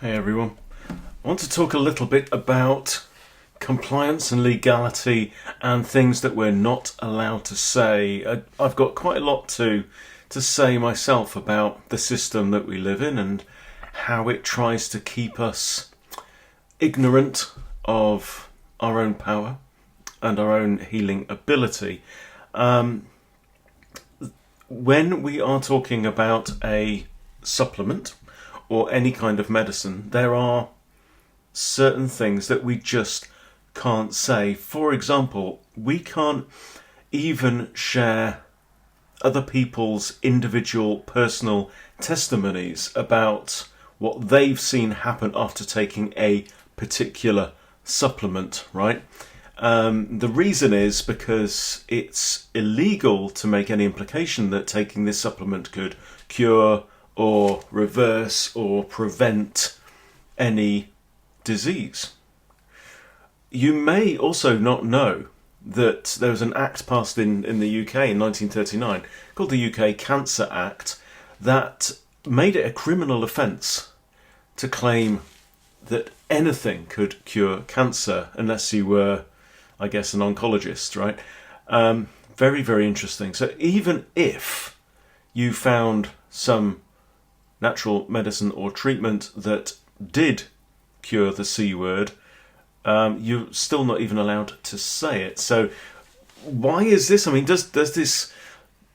Hey everyone. I want to talk a little bit about compliance and legality and things that we're not allowed to say. I've got quite a lot to say myself about the system that we live in and how it tries to keep us ignorant of our own power and our own healing ability. When we are talking about a supplement or any kind of medicine, there are certain things that we just can't say. For example, we can't even share other people's individual personal testimonies about what they've seen happen after taking a particular supplement, right? The reason is because it's illegal to make any implication that taking this supplement could cure or reverse or prevent any disease. You may also not know that there was an act passed in the UK in 1939 called the UK Cancer Act that made it a criminal offence to claim that anything could cure cancer unless you were, I guess, an oncologist, right? Very, very interesting. So even if you found some natural medicine or treatment that did cure the C word, you're still not even allowed to say it. So why is this? I mean, does this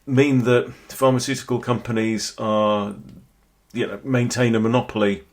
mean that pharmaceutical companies are, maintain a monopoly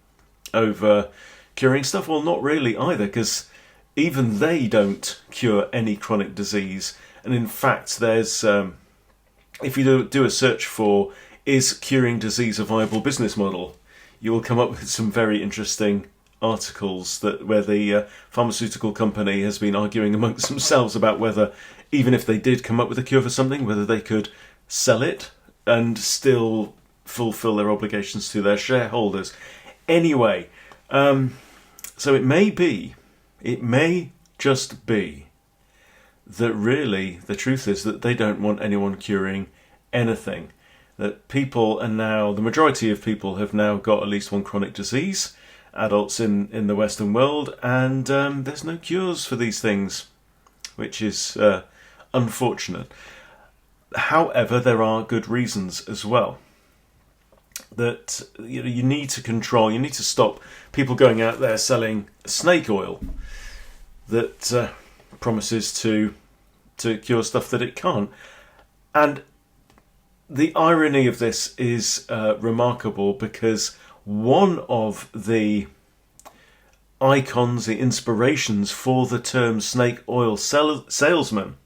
over curing stuff? Well, not really either, because even they don't cure any chronic disease. And in fact, there's if you do a search for "is curing disease a viable business model?", you will come up with some very interesting articles where the pharmaceutical company has been arguing amongst themselves about whether, even if they did come up with a cure for something, whether they could sell it and still fulfill their obligations to their shareholders. Anyway, so it may just be that really the truth is that they don't want anyone curing anything. That people are now, the majority of people have now got at least one chronic disease, adults in the Western world, and there's no cures for these things, which is unfortunate. However, there are good reasons as well. That you need to control, you need to stop people going out there selling snake oil that promises to cure stuff that it can't. And the irony of this is remarkable, because one of the icons, the inspirations for the term snake oil salesman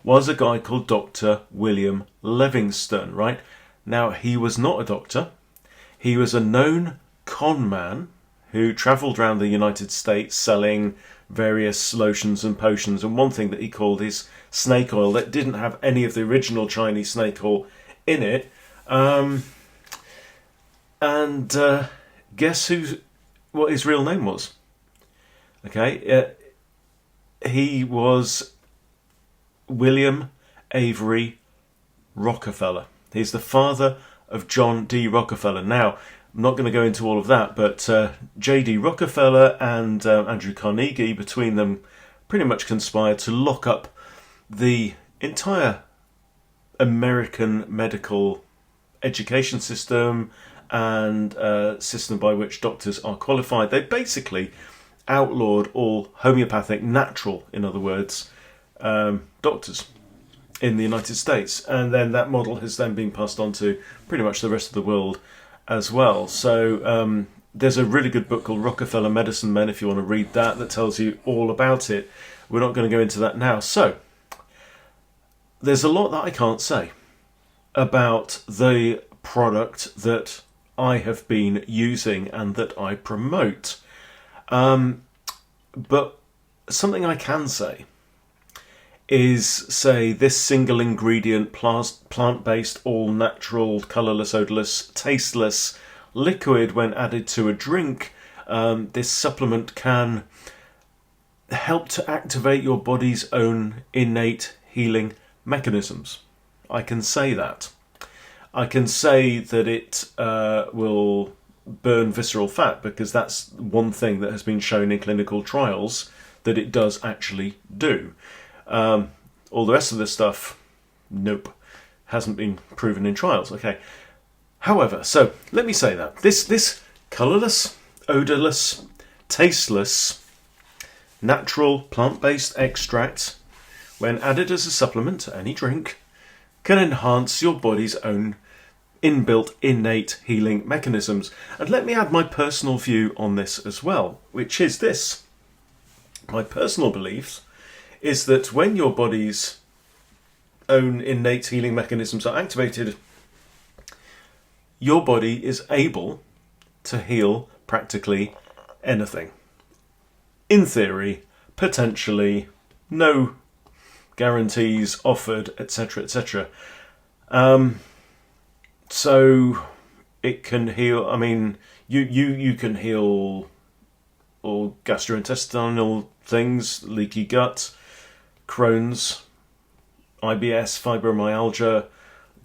was a guy called Dr. William Livingstone, right? Now, he was not a doctor. He was a known con man who travelled around the United States selling various lotions and potions, and one thing that he called his snake oil that didn't have any of the original Chinese snake oil in it. Guess what his real name was? Okay, he was William Avery Rockefeller. He's the father of John D. Rockefeller. Now, I'm not going to go into all of that, but J.D. Rockefeller and Andrew Carnegie, between them, pretty much conspired to lock up the entire American medical education system and system by which doctors are qualified. They basically outlawed all homeopathic, natural, in other words, doctors in the United States. And then that model has then been passed on to pretty much the rest of the world as well. So there's a really good book called Rockefeller Medicine Men, if you want to read that tells you all about it. We're not going to go into that now. So there's a lot that I can't say about the product that I have been using and that I promote. But something I can say is, say, this single ingredient, plant-based, all-natural, colourless, odourless, tasteless liquid, when added to a drink, this supplement can help to activate your body's own innate healing mechanisms. I can say that. I can say that it will burn visceral fat, because that's one thing that has been shown in clinical trials that it does actually do. All the rest of this stuff, nope, hasn't been proven in trials. Okay. However, so let me say that this colourless, odourless, tasteless, natural plant-based extract, when added as a supplement to any drink, can enhance your body's own inbuilt, innate healing mechanisms. And let me add my personal view on this as well, which is this. My personal belief is that when your body's own innate healing mechanisms are activated, your body is able to heal practically anything. In theory, potentially, no guarantees offered, etc., etc. So it can heal. I mean, you can heal all gastrointestinal things, leaky gut, Crohn's, IBS, fibromyalgia.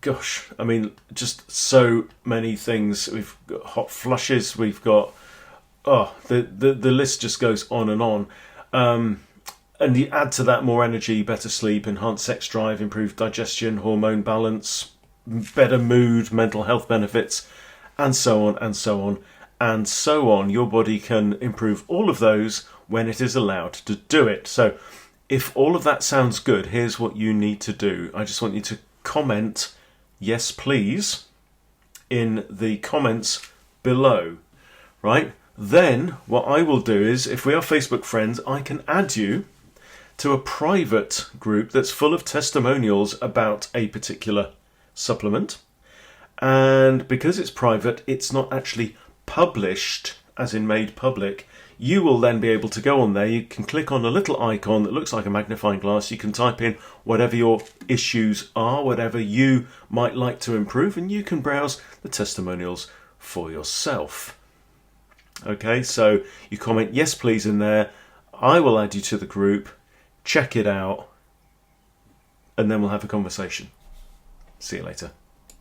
Gosh, I mean, just so many things. We've got hot flushes. We've got the list just goes on and on. And you add to that more energy, better sleep, enhanced sex drive, improved digestion, hormone balance, better mood, mental health benefits, and so on and so on and so on. Your body can improve all of those when it is allowed to do it. So if all of that sounds good, here's what you need to do. I just want you to comment yes please in the comments below, right? Then what I will do is, if we are Facebook friends, I can add you to a private group that's full of testimonials about a particular supplement. And because it's private, it's not actually published, as in made public. You will then be able to go on there. You can click on a little icon that looks like a magnifying glass. You can type in whatever your issues are, whatever you might like to improve, and you can browse the testimonials for yourself. Okay, so you comment yes please in there. I will add you to the group. Check it out, and then we'll have a conversation. See you later.